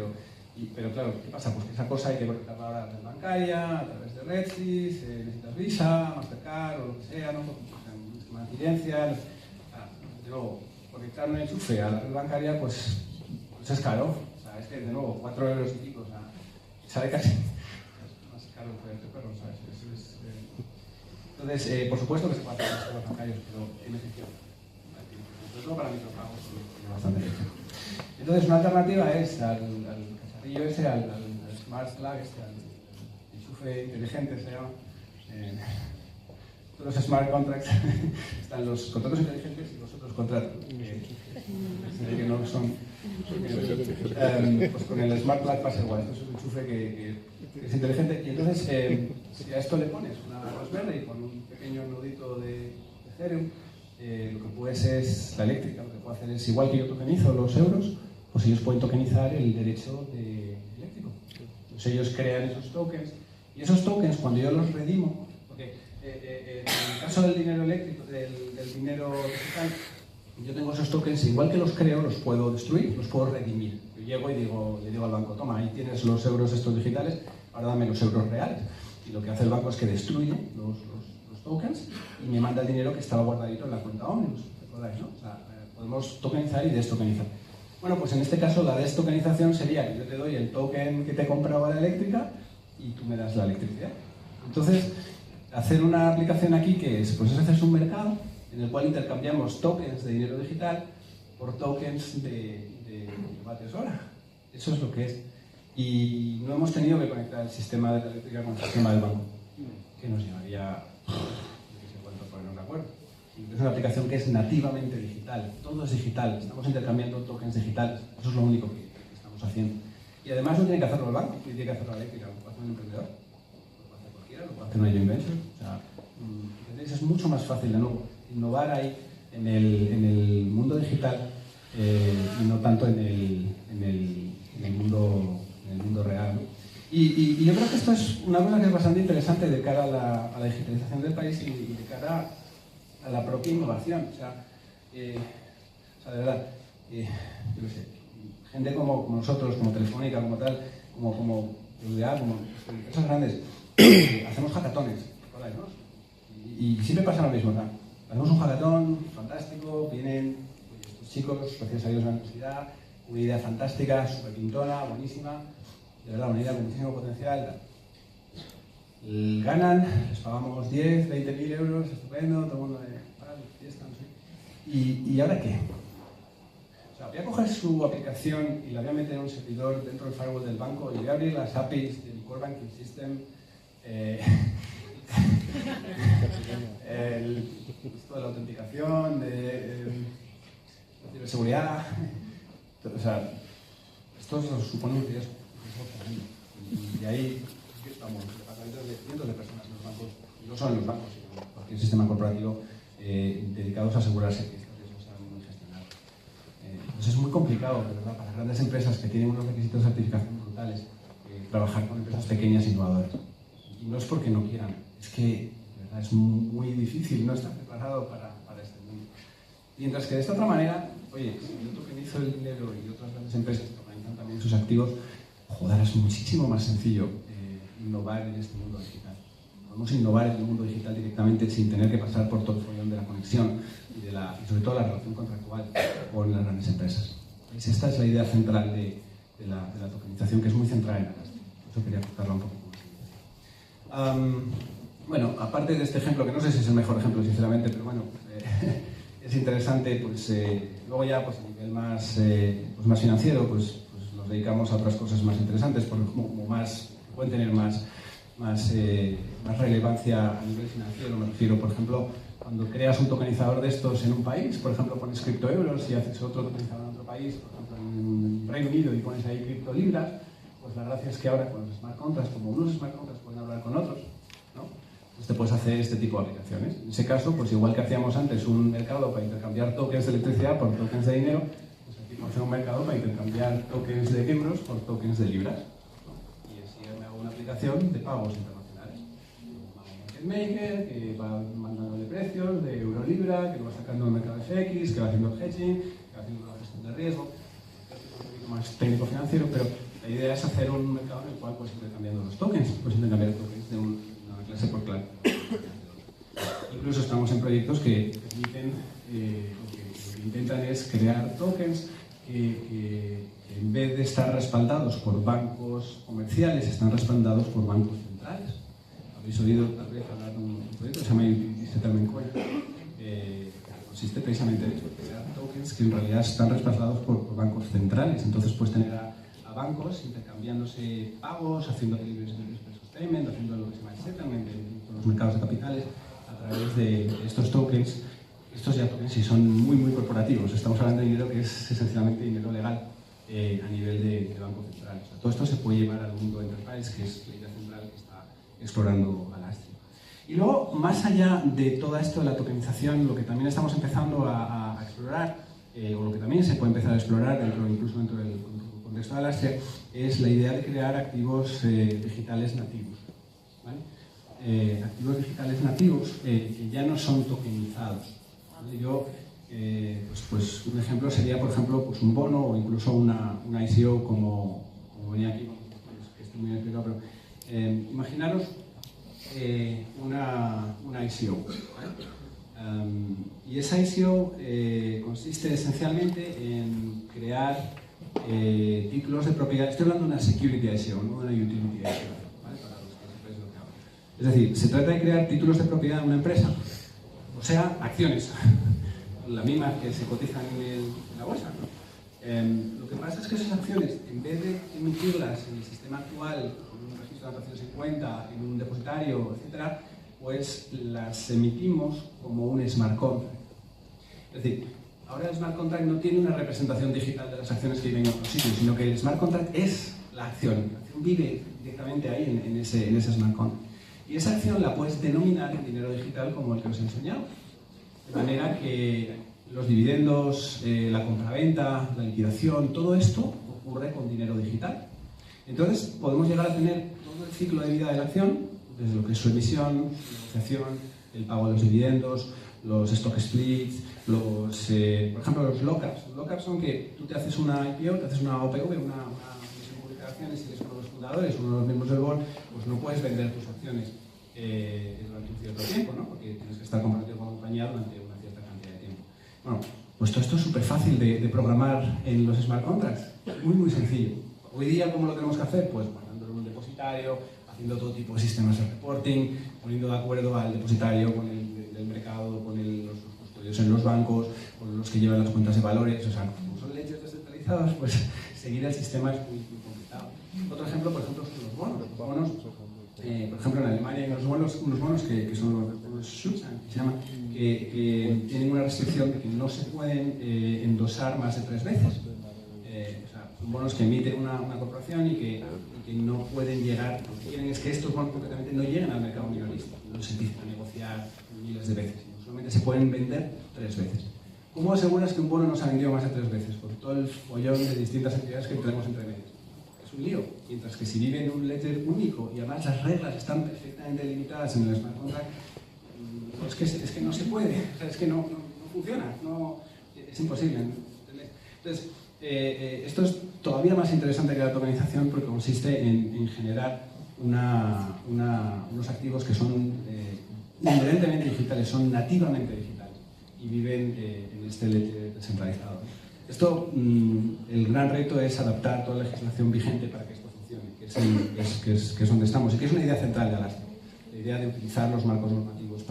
pero claro, ¿qué pasa? Pues que esa cosa hay que conectarla ahora a la red bancaria, a través de Redsys, necesitas Visa, Mastercard o lo que sea, ¿no? Un sistema de incidencia, luego, conectar un enchufe a la red bancaria, pues es caro. O sea, es que, de nuevo, 4 euros y pico, o sea, sale casi más caro que el perro, ¿sabes? Entonces, por supuesto que se puede hacer con los bancarios, pero tiene excepción. Sobre todo para micropagos, tiene bastante excepción. Entonces, una alternativa es al cacharrillo ese, al smart plug, al enchufe inteligente, se llama. Los smart contracts, están los contratos inteligentes y los otros contratos, que no son... pues con el smart plug pasa igual, esto es un enchufe que es inteligente y entonces si a esto le pones una Raspberry con un pequeño nudito de Ethereum, lo que puedes es, la eléctrica, lo que puede hacer es, igual que yo tokenizo los euros, pues ellos pueden tokenizar el derecho eléctrico. Entonces ellos crean esos tokens y esos tokens cuando yo los redimo, porque en el caso del dinero eléctrico, del dinero digital, yo tengo esos tokens, igual que los creo, los puedo destruir, los puedo redimir. Yo llego y le digo al banco, toma, ahí tienes los euros estos digitales, ahora dame los euros reales. Y lo que hace el banco es que destruye los tokens y me manda el dinero que estaba guardadito en la cuenta Omnibus. ¿Recordáis, no? O sea, podemos tokenizar y destokenizar. Bueno, pues en este caso la destokenización sería que yo te doy el token que te compraba la eléctrica y tú me das la electricidad. Entonces, hacer una aplicación aquí que es, pues haces un mercado en el cual intercambiamos tokens de dinero digital por tokens de vatios hora. Eso es lo que es. Y no hemos tenido que conectar el sistema de la eléctrica con el sistema del banco. que nos llevaría, no sé cuánto ponernos de acuerdo. Es una aplicación que es nativamente digital, todo es digital, estamos intercambiando tokens digitales, eso es lo único que estamos haciendo. Y además no tiene que hacerlo el banco, tiene que hacerlo la eléctrica, lo puede hacer un emprendedor, lo puede hacer cualquiera, lo puede hacer una joint venture. O sea, es mucho más fácil de nuevo innovar ahí en el mundo digital y no tanto en el mundo real, ¿no? Y yo creo que esto es una cosa que es bastante interesante de cara a la digitalización del país y de cara a la propia innovación. O sea, de verdad, yo qué sé, gente como nosotros, como Telefónica, como tal, como UDA, como empresas grandes, hacemos hackatones, ¿no? Y siempre pasa lo mismo, ¿no? Hacemos un hackatón fantástico, vienen estos chicos recién salidos de la universidad, una idea fantástica, súper pintona, buenísima, de verdad, una idea con muchísimo potencial. Ganan, les pagamos 10, 20.000 euros, estupendo, todo el mundo fiesta, no sé. ¿Y ahora qué? O sea, voy a coger su aplicación y la voy a meter en un servidor dentro del firewall del banco y voy a abrir las APIs del Core Banking System, esto de la autenticación, de ciberseguridad. O sea, esto supone un riesgo. Y ahí estamos, departamentos de cientos de personas en los bancos, y no solo en los bancos, sino en cualquier sistema corporativo, dedicados a asegurarse que estos riesgos sean muy gestionados. Entonces es muy complicado, ¿verdad?, para grandes empresas que tienen unos requisitos de certificación brutales, trabajar con empresas pequeñas e innovadoras. Y no es porque no quieran, es que ¿verdad?, es muy difícil, no estar preparado para este mundo. Mientras que de esta otra manera, oye, si yo tokenizo el dinero y otras grandes empresas tokenizan también sus activos, joder, es muchísimo más sencillo innovar en este mundo digital. Podemos innovar en el mundo digital directamente sin tener que pasar por todo el follón de la conexión y sobre todo la relación contractual con las grandes empresas. Esta es la idea central de la tokenización, que es muy central en Elastic. Por eso quería contarla un poco más. Bueno, aparte de este ejemplo, que no sé si es el mejor ejemplo, sinceramente, pero bueno, es interesante, pues luego ya pues, a nivel más financiero, pues nos dedicamos a otras cosas más interesantes, porque pueden tener más relevancia a nivel financiero. Me refiero, por ejemplo, cuando creas un tokenizador de estos en un país, por ejemplo, pones criptoeuros y haces otro tokenizador en otro país, por ejemplo, en Reino Unido, y pones ahí criptolibras, pues la gracia es que ahora con los smart contracts, como unos smart contracts pueden hablar con otros, ¿no? Pues te puedes hacer este tipo de aplicaciones. En ese caso, pues igual que hacíamos antes un mercado para intercambiar tokens de electricidad por tokens de dinero, pues aquí podemos hacer un mercado para intercambiar tokens de euros por tokens de libras, ¿no? Y así me hago una aplicación de pagos internacionales. Un market maker que va mandándole precios de euro-libra, que lo va sacando del mercado FX, que va haciendo el hedging, que va haciendo la gestión de riesgo. Es un poquito más técnico-financiero, pero la idea es hacer un mercado en el cual puedes intercambiando los tokens, puedes intercambiar tokens de una clase por clase. Incluso estamos en proyectos que permiten, lo que intentan es crear tokens que en vez de estar respaldados por bancos comerciales, están respaldados por bancos centrales. Habéis oído tal vez hablar de un proyecto que se llama Utility Settlement Coin, que consiste precisamente en eso, crear tokens que en realidad están respaldados por bancos centrales. Entonces puedes tener a bancos intercambiándose pagos, haciendo deliveries de express payment, haciendo lo que se llama el settlement en los mercados de capitales a través de estos tokens. Estos ya tokens sí son muy corporativos. Estamos hablando de dinero que es esencialmente dinero legal a nivel de banco central. O sea, todo esto se puede llevar al mundo enterprise, que es la idea central que está explorando Elastic. Y luego, más allá de todo esto de la tokenización, lo que también estamos empezando a explorar, o lo que también se puede empezar a explorar incluso dentro del contexto de Elastic, es la idea de crear activos digitales nativos, ¿vale? Activos digitales nativos que ya no son tokenizados, ¿vale? Yo, pues un ejemplo sería, por ejemplo, pues un bono o incluso una ICO como venía aquí, que estoy muy explicado, pero imaginaros una ICO, ¿vale? Y esa ICO consiste esencialmente en crear títulos de propiedad. Estoy hablando de una security ICO, no de una utility ICO, ¿vale? Para los que sepáis lo que hablo. Es decir, se trata de crear títulos de propiedad de una empresa, o sea, acciones, la misma que se cotizan en la bolsa, ¿no? Lo que pasa es que esas acciones, en vez de emitirlas en el sistema actual con un registro transacciones en cuenta en un depositario, etcétera, pues las emitimos como un smart contract. Es decir, ahora el smart contract no tiene una representación digital de las acciones que viven en otro sitio, sino que el smart contract es la acción. La acción vive directamente ahí en ese smart contract. Y esa acción la puedes denominar en dinero digital como el que os he enseñado. De manera que los dividendos, la compraventa, la liquidación, todo esto ocurre con dinero digital. Entonces podemos llegar a tener todo el ciclo de vida de la acción, desde lo que es su emisión, su negociación, el pago de los dividendos, los stock splits, por ejemplo, los lockups. Los lockups son que tú te haces una IPO, te haces una OPV, una emisión pública de acciones, y eres uno de los fundadores, uno de los miembros del board, pues no puedes vender tus acciones durante un cierto tiempo, ¿no? Porque tienes que estar comprometido con la compañía durante una cierta cantidad de tiempo. Bueno, pues todo esto es súper fácil de programar en los smart contracts, muy sencillo. Hoy día, ¿cómo lo tenemos que hacer? Pues mandándolo en un depositario, haciendo todo tipo de sistemas de reporting, poniendo de acuerdo al depositario con el del mercado, con los custodios en los bancos, con los que llevan las cuentas de valores. O sea, como son leyes descentralizadas, pues seguir el sistema es muy complicado. Otro ejemplo, por ejemplo, son los bonos. Los bonos, por ejemplo, en Alemania hay unos bonos que son los Schuldschein, que se llaman, que tienen una restricción de que no se pueden endosar más de 3 veces. O sea, son bonos que emite una corporación y que no pueden llegar. Lo que quieren es que estos bonos concretamente no lleguen al mercado minorista, no se empiecen a negociar miles de veces, sino solamente se pueden vender 3 veces. ¿Cómo aseguras que un bono no se ha vendido más de 3 veces? Por todo el follón de distintas entidades que tenemos entre medios. Es un lío. Mientras que si vive en un ledger único y además las reglas están perfectamente limitadas en el smart contract, pues es que no se puede, o sea, es que no funciona, es imposible. Entonces, esto es todavía más interesante que la tokenización porque consiste en generar unos activos que son inherentemente digitales, son nativamente digitales y viven en este ledger descentralizado. Esto, el gran reto es adaptar toda la legislación vigente para que esto funcione, que es donde estamos y que es una idea central de Alastia. La idea de utilizar los marcos normativos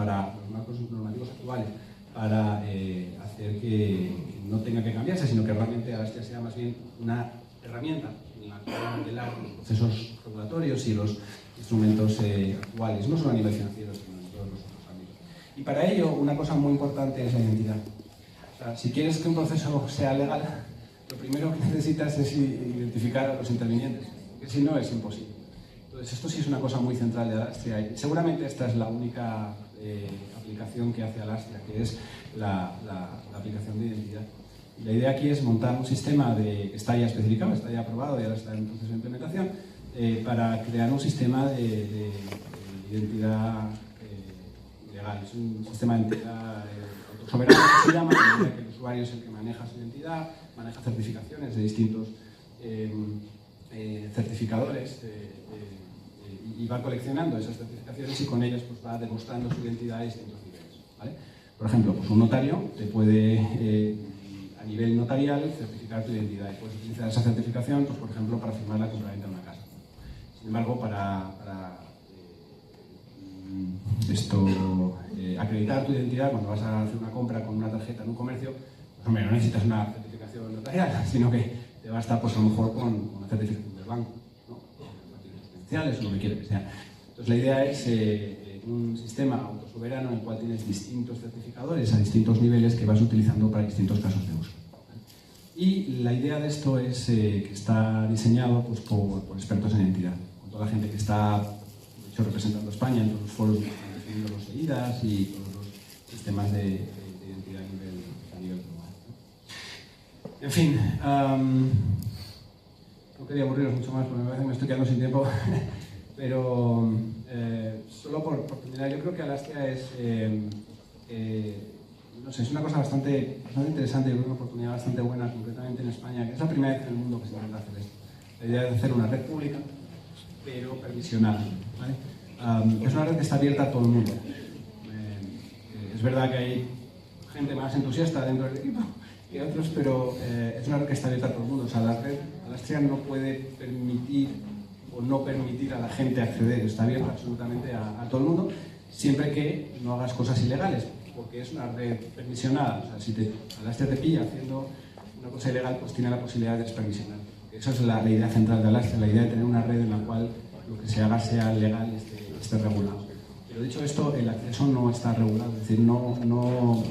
actuales para hacer que no tenga que cambiarse, sino que realmente Alastia sea más bien una herramienta en la cual modelar los procesos regulatorios y los instrumentos actuales, no solo a nivel financiero, sino en todos los otros ámbitos. Y para ello, una cosa muy importante es la identidad. O sea, si quieres que un proceso sea legal, lo primero que necesitas es identificar a los intervinientes, porque si no es imposible. Entonces, esto sí es una cosa muy central de Alastia y seguramente esta es la única aplicación que hace Alastia, que es la aplicación de identidad. Y la idea aquí es montar un sistema que está ya especificado, está ya aprobado y ahora está en proceso de implementación, para crear un sistema de identidad legal. Es un sistema de identidad autosoberano que se llama, en el que el usuario es el que maneja su identidad, maneja certificaciones de distintos certificadores y va coleccionando esas certificaciones y con ellas pues, va demostrando su identidad a distintos niveles, ¿vale? Por ejemplo, pues un notario te puede, a nivel notarial, certificar tu identidad y puedes utilizar esa certificación, pues, por ejemplo, para firmar la compraventa de una casa. Sin embargo, para acreditar tu identidad cuando vas a hacer una compra con una tarjeta en un comercio, pues, hombre, no necesitas una certificación notarial, sino que te basta, pues, a lo mejor con una certificación del banco, ¿no? O lo que quiera que sea. Entonces, la idea es un sistema autosoberano en el cual tienes distintos certificadores a distintos niveles que vas utilizando para distintos casos de uso. Y la idea de esto es que está diseñado pues, por expertos en identidad, con toda la gente que está, de hecho, representando a España en todos los foros definiendo los EIDAS y todos los sistemas de identidad a nivel global. En fin, no quería aburriros mucho más porque me estoy quedando sin tiempo, pero solo por terminar, yo creo que Alastia es, no sé, es una cosa bastante interesante y una oportunidad bastante buena, concretamente en España, que es la primera vez en el mundo que se intenta hacer esto. La idea de hacer una red pública, pero permisionada, ¿vale? Es una red que está abierta a todo el mundo. Es verdad que hay gente más entusiasta dentro del equipo que otros, pero es una red que está abierta a todo el mundo. O sea, la red Alastia no puede permitir o no permitir a la gente acceder, está abierta absolutamente a todo el mundo, siempre que no hagas cosas ilegales, porque es una red permisionada. O sea, si Alastia te pilla haciendo una cosa ilegal, pues tiene la posibilidad de despermisionar. Esa es la idea central de Alastia, la idea de tener una red en la cual lo que se haga sea legal y esté regulado. Pero dicho esto, el acceso no está regulado, es decir,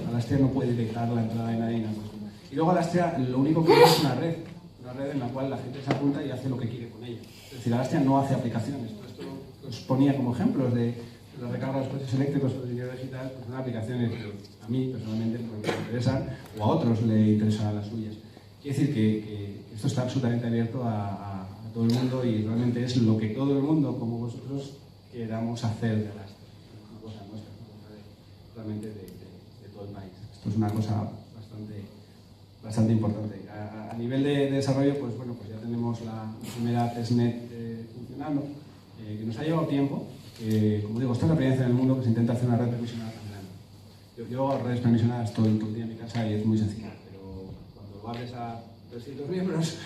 Alastria no puede dictar la entrada de nadie en la cosa. Y luego Alastria lo único que es una red en la cual la gente se apunta y hace lo que quiere con ella. Es decir, Alastria no hace aplicaciones. Esto os ponía como ejemplos de la recarga de los coches eléctricos o de dinero digital, pues son aplicaciones que a mí personalmente pues, me interesan o a otros le interesan las suyas. Quiere decir que esto está absolutamente abierto a todo el mundo y realmente es lo que todo el mundo, como vosotros, queramos hacer de Alastria. Es una cosa nuestra, es una cosa realmente de todo el país. Esto es una cosa bastante importante. A nivel de desarrollo, pues bueno, pues ya tenemos la primera testnet funcionando, que nos ha llevado tiempo. Como digo, esta es la primera vez en el mundo que se intenta hacer una red permisionada tan grande. Yo hago redes permisionadas todo el día en mi casa y es muy sencilla, pero cuando abres a 300 miembros,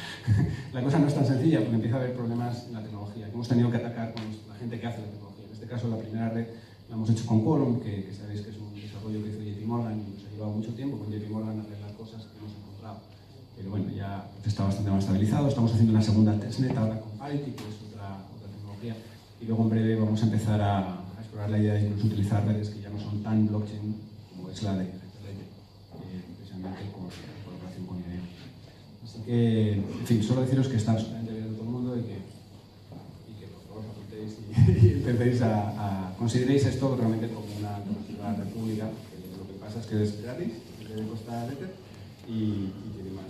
la cosa no es tan sencilla porque empieza a haber problemas en la tecnología que hemos tenido que atacar con la gente que hace la tecnología. En este caso, la primera red la hemos hecho con Quorum, que sabéis que es un desarrollo que hizo JP Morgan y nos ha llevado mucho tiempo con JP Morgan a arreglar cosas que hemos encontrado. Pero bueno, ya está bastante más estabilizado. Estamos haciendo una segunda testnet ahora con Parity, que es otra tecnología. Y luego en breve vamos a empezar a explorar la idea de incluso utilizar redes que ya no son tan blockchain como es la de Ledger, precisamente con colaboración con IDEO. Así que, en fin, solo deciros que está absolutamente abierto a todo el mundo y que por favor os apuntéis y empecéis consideréis esto realmente como una república, que lo que pasa es que es gratis, que debe costar Ledger y tiene más.